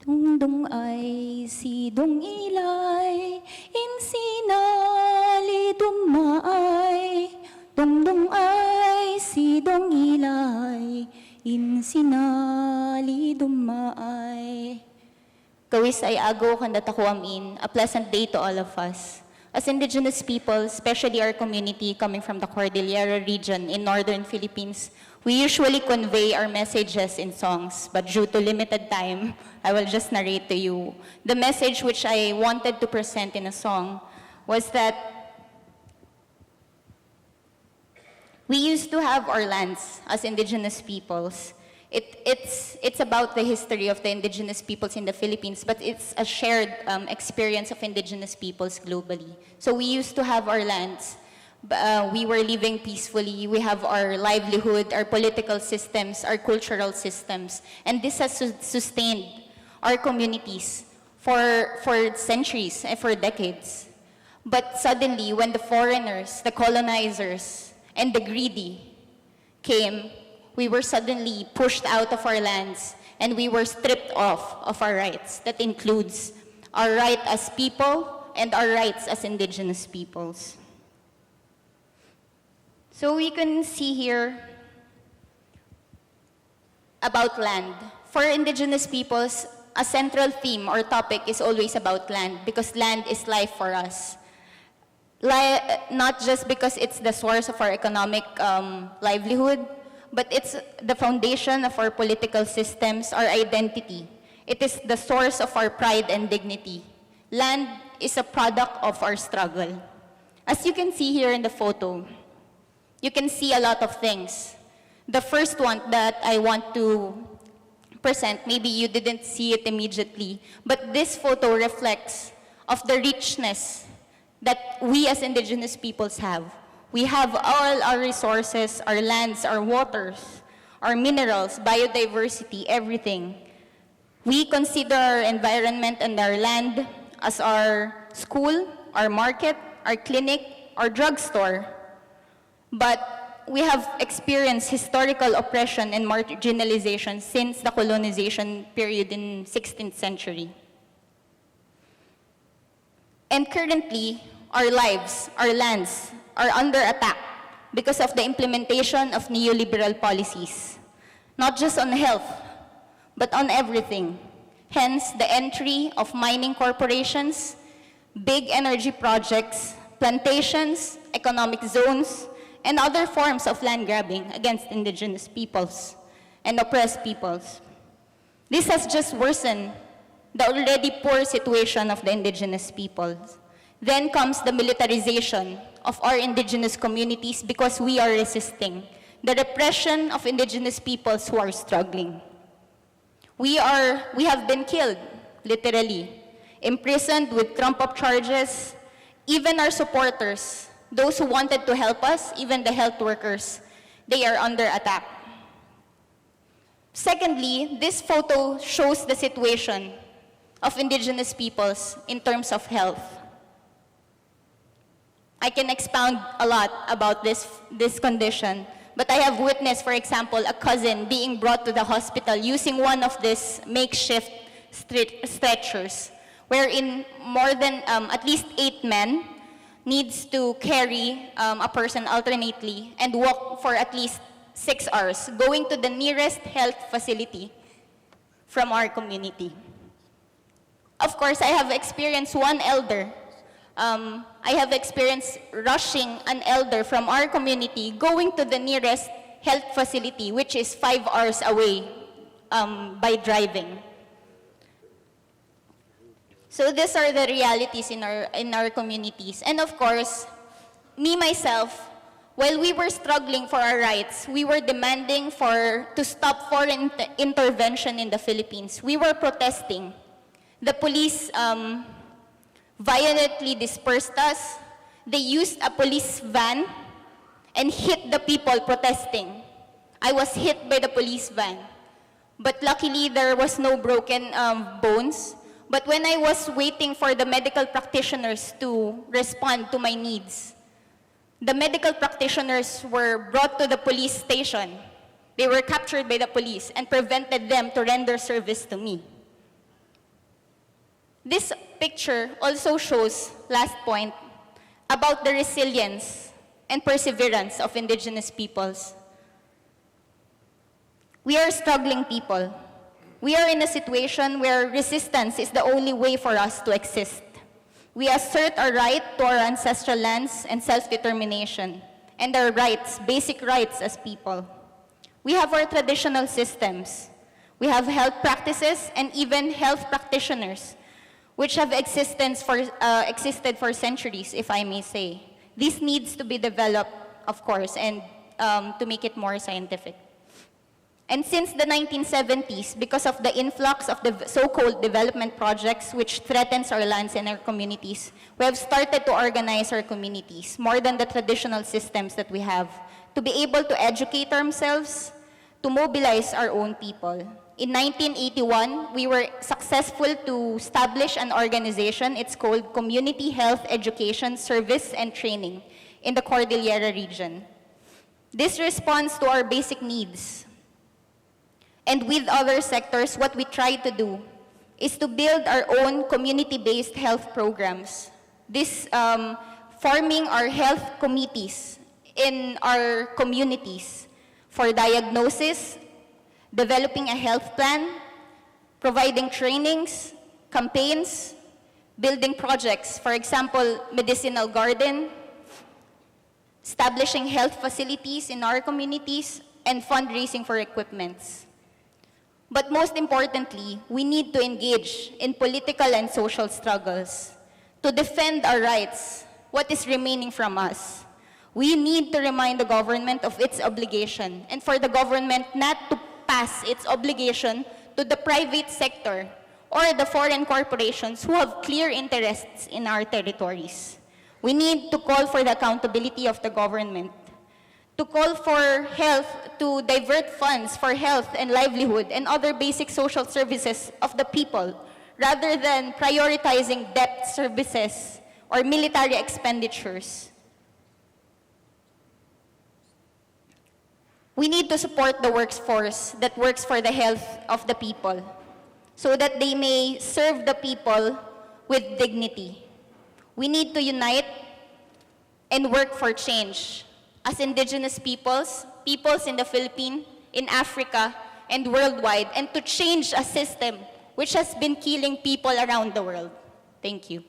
Dungdung ay sidong ilay, insinali dumaay. Dungdung ay sidong ilay, insinali dumaay. Kawis ay agaw kandat ako amin, a pleasant day to all of us. As indigenous people, especially our community coming from the Cordillera region in northern Philippines, we usually convey our messages in songs, but due to limited time, I will just narrate to you. The message which I wanted to present in a song was that we used to have our lands as indigenous peoples. It's about the history of the indigenous peoples in the Philippines, but it's a shared experience of indigenous peoples globally. So we used to have our lands. We were living peacefully. We have our livelihood, our political systems, our cultural systems. And this has sustained our communities for centuries, for decades. But suddenly, when the foreigners, the colonizers, and the greedy came, we were suddenly pushed out of our lands and we were stripped off of our rights. That includes our right as people and our rights as indigenous peoples. So we can see here about land. For indigenous peoples, a central theme or topic is always about land because land is life for us. Not just because it's the source of our economic livelihood, but it's the foundation of our political systems, our identity. It is the source of our pride and dignity. Land is a product of our struggle. As you can see here in the photo, you can see a lot of things. The first one that I want to present, maybe you didn't see it immediately, but this photo reflects of the richness that we as indigenous peoples have. We have all our resources, our lands, our waters, our minerals, biodiversity, everything. We consider our environment and our land as our school, our market, our clinic, our drugstore. But we have experienced historical oppression and marginalization since the colonization period in 16th century. And currently, our lives, our lands, are under attack because of the implementation of neoliberal policies, not just on health, but on everything. Hence, the entry of mining corporations, big energy projects, plantations, economic zones, and other forms of land grabbing against indigenous peoples and oppressed peoples. This has just worsened the already poor situation of the indigenous peoples. Then comes the militarization of our indigenous communities because we are resisting the repression of indigenous peoples who are struggling. We have been killed, literally, imprisoned with trump-up charges. Even our supporters, those who wanted to help us, even the health workers, they are under attack. Secondly, this photo shows the situation of indigenous peoples in terms of health. I can expound a lot about this condition, but I have witnessed, for example, a cousin being brought to the hospital using one of these makeshift stretchers, wherein more than at least 8 men needs to carry a person alternately and walk for at least 6 hours, going to the nearest health facility from our community. Of course, I have experienced one elder. I have experienced rushing an elder from our community going to the nearest health facility, which is 5 hours away by driving. So these are the realities in our communities. And of course, me myself, while we were struggling for our rights, we were demanding to stop foreign intervention in the Philippines. We were protesting. The police violently dispersed us. They used a police van and hit the people protesting. I was hit by the police van. But luckily, there was no broken bones. But when I was waiting for the medical practitioners to respond to my needs, the medical practitioners were brought to the police station. They were captured by the police and prevented them to render service to me. This picture also shows, last point, about the resilience and perseverance of indigenous peoples. We are struggling people. We are in a situation where resistance is the only way for us to exist. We assert our right to our ancestral lands and self-determination, and our rights, basic rights as people. We have our traditional systems. We have health practices and even health practitioners, which have existed for centuries, if I may say. This needs to be developed, of course, and to make it more scientific. And since the 1970s, because of the influx of the so-called development projects which threatens our lands and our communities, we have started to organize our communities more than the traditional systems that we have, to be able to educate ourselves, to mobilize our own people. In 1981, we were successful to establish an organization. It's called Community Health Education Service and Training in the Cordillera region. This responds to our basic needs. And with other sectors, what we try to do is to build our own community-based health programs. This forming our health committees in our communities for diagnosis, developing a health plan, providing trainings, campaigns, building projects, for example, medicinal garden, establishing health facilities in our communities, and fundraising for equipments. But most importantly, we need to engage in political and social struggles to defend our rights, what is remaining from us. We need to remind the government of its obligation, and for the government not to pass its obligation to the private sector or the foreign corporations who have clear interests in our territories. We need to call for the accountability of the government, to call for health, to divert funds for health and livelihood and other basic social services of the people, rather than prioritizing debt services or military expenditures. We need to support the workforce that works for the health of the people, so that they may serve the people with dignity. We need to unite and work for change as indigenous peoples, peoples in the Philippines, in Africa, and worldwide, and to change a system which has been killing people around the world. Thank you.